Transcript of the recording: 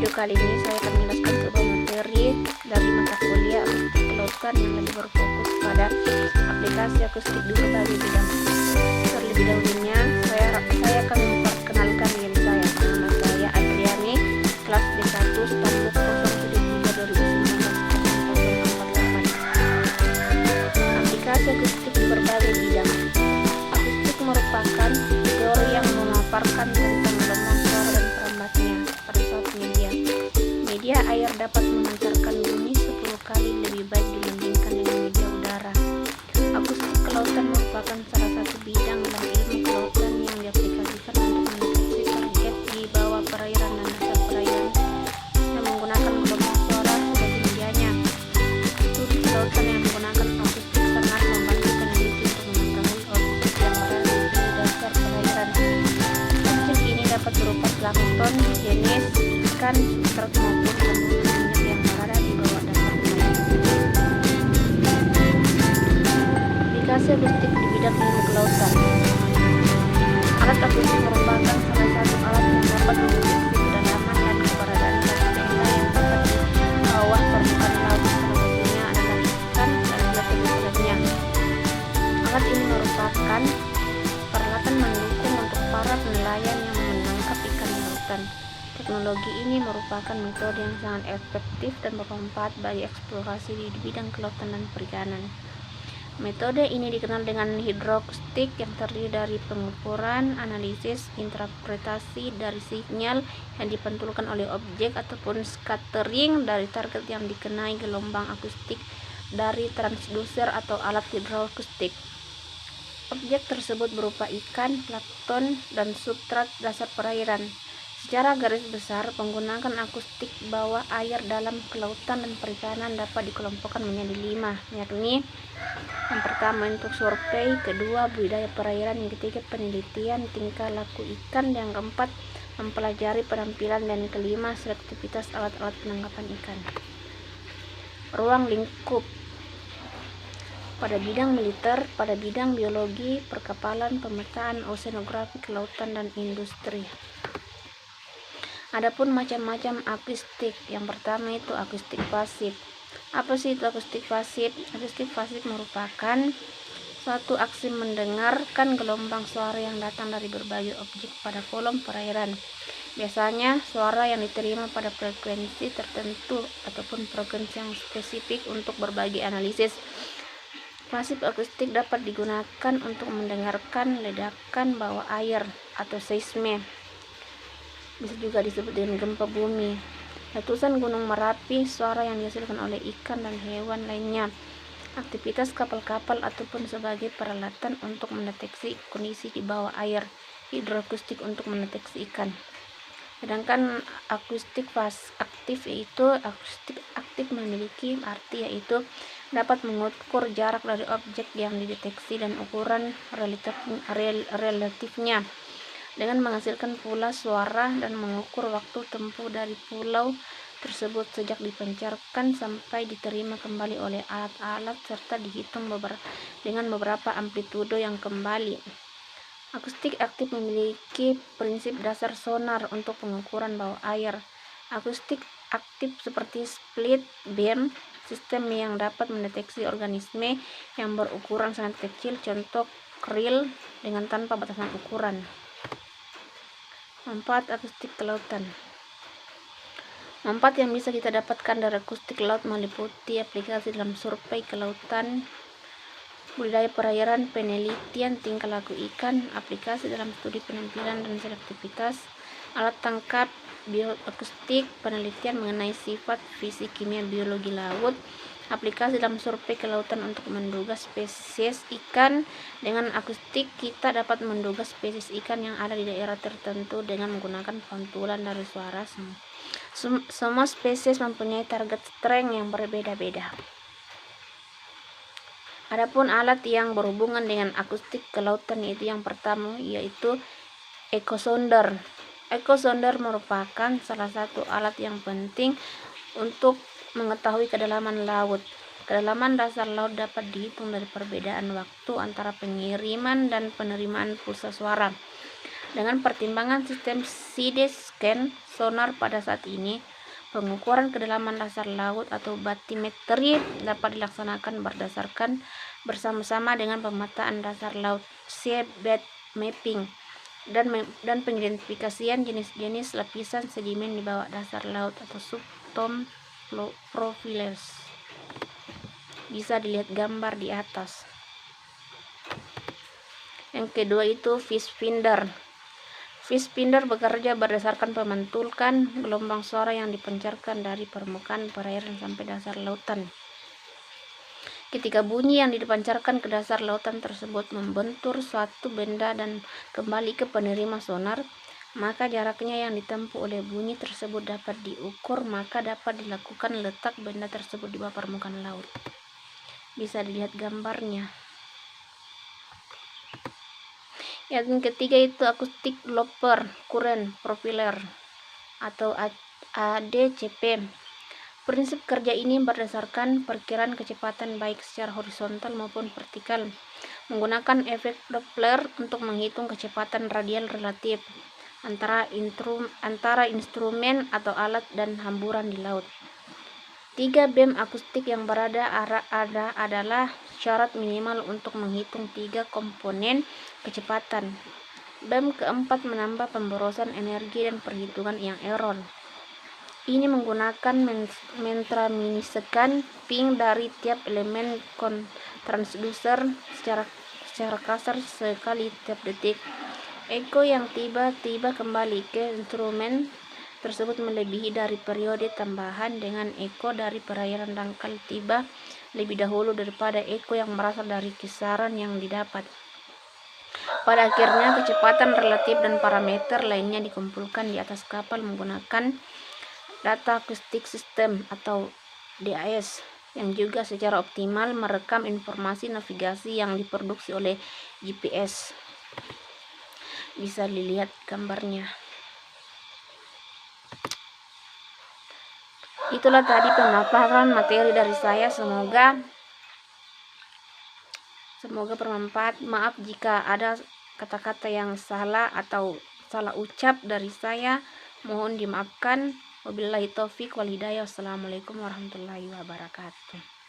video kali ini saya akan menjelaskan sebuah materi dari mata kuliah akustik kelautan yang lebih berfokus pada aplikasi akustik di berbagai bidang. Terlebih dahulunya, saya akan memperkenalkan diri saya. Nama saya Adriani, kelas D1 Stambuk 073 2019 Aplikasi akustik di berbagai bidang. Akustik merupakan teori yang memaparkan tentang gelombang suara dan perambatnya pada suatu media. Media air dapat memancarkan bunyi 10 kali lebih baik dibandingkan dengan media udara. Akustik kelautan merupakan salah satu bidang dalam ilmu kelautan yang diaplikasikan untuk mendeteksi target di bawah perairan dan dasar perairan yang menggunakan gelombang suara sebagai medianya. Studi kelautan yang menggunakan akustik sangat membantu peneliti untuk mengetahui objek yang berada di dasar perairan. Objek ini dapat berupa plankton, jenis ikan, substrat maupun kandungan minyak yang berada di bawah dasar perairan. Aplikasi akustik di bidang ilmu kelautan. Alat akustik merupakan salah satu alat yang dapat mendeteksi kedalaman dan keberadaan benda yang dapat di bawah permukaan laut. Salah satunya adalah ikan dan jenis-jenisnya. Alat ini merupakan peralatan mendukung untuk para nelayan yang menangkap ikan di lautan. Teknologi ini merupakan metode yang sangat efektif dan bermanfaat bagi eksplorasi di bidang kelautan dan perikanan. Metode ini dikenal dengan hidroakustik yang terdiri dari pengukuran, analisis, interpretasi dari sinyal yang dipantulkan oleh objek ataupun scattering dari target yang dikenai gelombang akustik dari transducer atau alat hidroakustik. Objek tersebut berupa ikan, plankton, dan substrat dasar perairan. Secara garis besar, penggunaan akustik bawah air dalam kelautan dan perikanan dapat dikelompokkan menjadi 5, yakni yang pertama untuk survei, kedua budidaya perairan, yang ketiga penelitian tingkah laku ikan, yang keempat mempelajari penampilan, dan kelima selektivitas alat-alat penangkapan ikan. Ruang lingkup pada bidang militer, pada bidang biologi, perkapalan, pemetaan, oceanografi, kelautan, dan industri. Adapun macam-macam akustik, yang pertama itu akustik pasif. Apa sih itu akustik pasif? Akustik pasif merupakan suatu aksi mendengarkan gelombang suara yang datang dari berbagai objek pada kolom perairan. Biasanya suara yang diterima pada frekuensi tertentu ataupun frekuensi yang spesifik untuk berbagai analisis. Pasif akustik dapat digunakan untuk mendengarkan ledakan bawah air atau seisme. Bisa juga disebut dengan gempa bumi, letusan gunung Merapi, suara yang dihasilkan oleh ikan dan hewan lainnya, aktivitas kapal-kapal ataupun sebagai peralatan untuk mendeteksi kondisi di bawah air, hidroakustik untuk mendeteksi ikan. Sedangkan akustik aktif yaitu akustik aktif memiliki arti yaitu dapat mengukur jarak dari objek yang dideteksi dan ukuran relatifnya dengan menghasilkan pula suara dan mengukur waktu tempuh dari pulau tersebut sejak dipancarkan sampai diterima kembali oleh alat-alat serta dihitung dengan beberapa amplitudo yang kembali. Akustik aktif memiliki prinsip dasar sonar untuk pengukuran bawah air. Akustik aktif seperti split beam, sistem yang dapat mendeteksi organisme yang berukuran sangat kecil, contoh krill dengan tanpa batasan ukuran. Manfaat akustik kelautan. Manfaat yang bisa kita dapatkan dari akustik laut meliputi aplikasi dalam survei kelautan, budidaya perairan, penelitian tingkah laku ikan, aplikasi dalam studi penampilan dan selektivitas, alat tangkap bioakustik, penelitian mengenai sifat fisik kimia biologi laut, aplikasi dalam survei kelautan untuk menduga spesies ikan. Dengan akustik kita dapat menduga spesies ikan yang ada di daerah tertentu dengan menggunakan pantulan dari suara. Semua spesies mempunyai target strength yang berbeda-beda. Adapun alat yang berhubungan dengan akustik kelautan yaitu yang pertama yaitu echosonder. Echosonder merupakan salah satu alat yang penting untuk mengetahui kedalaman laut. Kedalaman dasar laut dapat dihitung dari perbedaan waktu antara pengiriman dan penerimaan pulsa suara. Dengan pertimbangan sistem side scan sonar pada saat ini, Pengukuran kedalaman dasar laut atau batimetri dapat dilaksanakan berdasarkan bersama-sama dengan pemetaan dasar laut seabed mapping dan pengidentifikasian jenis-jenis lapisan sedimen di bawah dasar laut atau subtom profiles. Bisa dilihat gambar di atas. Yang kedua itu fish finder. Fish finder bekerja berdasarkan pemantulkan gelombang suara yang dipancarkan dari permukaan perairan sampai dasar lautan. Ketika bunyi yang dipancarkan ke dasar lautan tersebut membentur suatu benda dan kembali ke penerima sonar, maka jaraknya yang ditempuh oleh bunyi tersebut dapat diukur, maka dapat dilakukan letak benda tersebut di bawah permukaan laut. Bisa dilihat gambarnya. Yang ketiga itu acoustic doppler current profiler atau ADCP. Prinsip kerja ini berdasarkan perkiraan kecepatan baik secara horizontal maupun vertikal, menggunakan efek Doppler untuk menghitung kecepatan radial relatif antara instrumen atau alat dan hamburan di laut. 3 BEM akustik yang adalah syarat minimal untuk menghitung 3 komponen kecepatan. BEM keempat menambah pemborosan energi dan perhitungan yang error. Ini menggunakan mentransmisikan ping dari tiap elemen transducer secara kasar sekali tiap detik. Eko yang tiba-tiba kembali ke instrumen tersebut melebihi dari periode tambahan dengan eko dari perairan dangkal tiba lebih dahulu daripada eko yang berasal dari kisaran yang didapat. Pada akhirnya kecepatan relatif dan parameter lainnya dikumpulkan di atas kapal menggunakan data acoustic system atau DAS yang juga secara optimal merekam informasi navigasi yang diproduksi oleh GPS. Bisa dilihat gambarnya. Itulah tadi pemaparan materi dari saya, semoga bermanfaat. Maaf jika ada kata-kata yang salah atau salah ucap dari saya, mohon dimaafkan. Wabillahi taufik wal hidayah. Wassalamualaikum warahmatullahi wabarakatuh.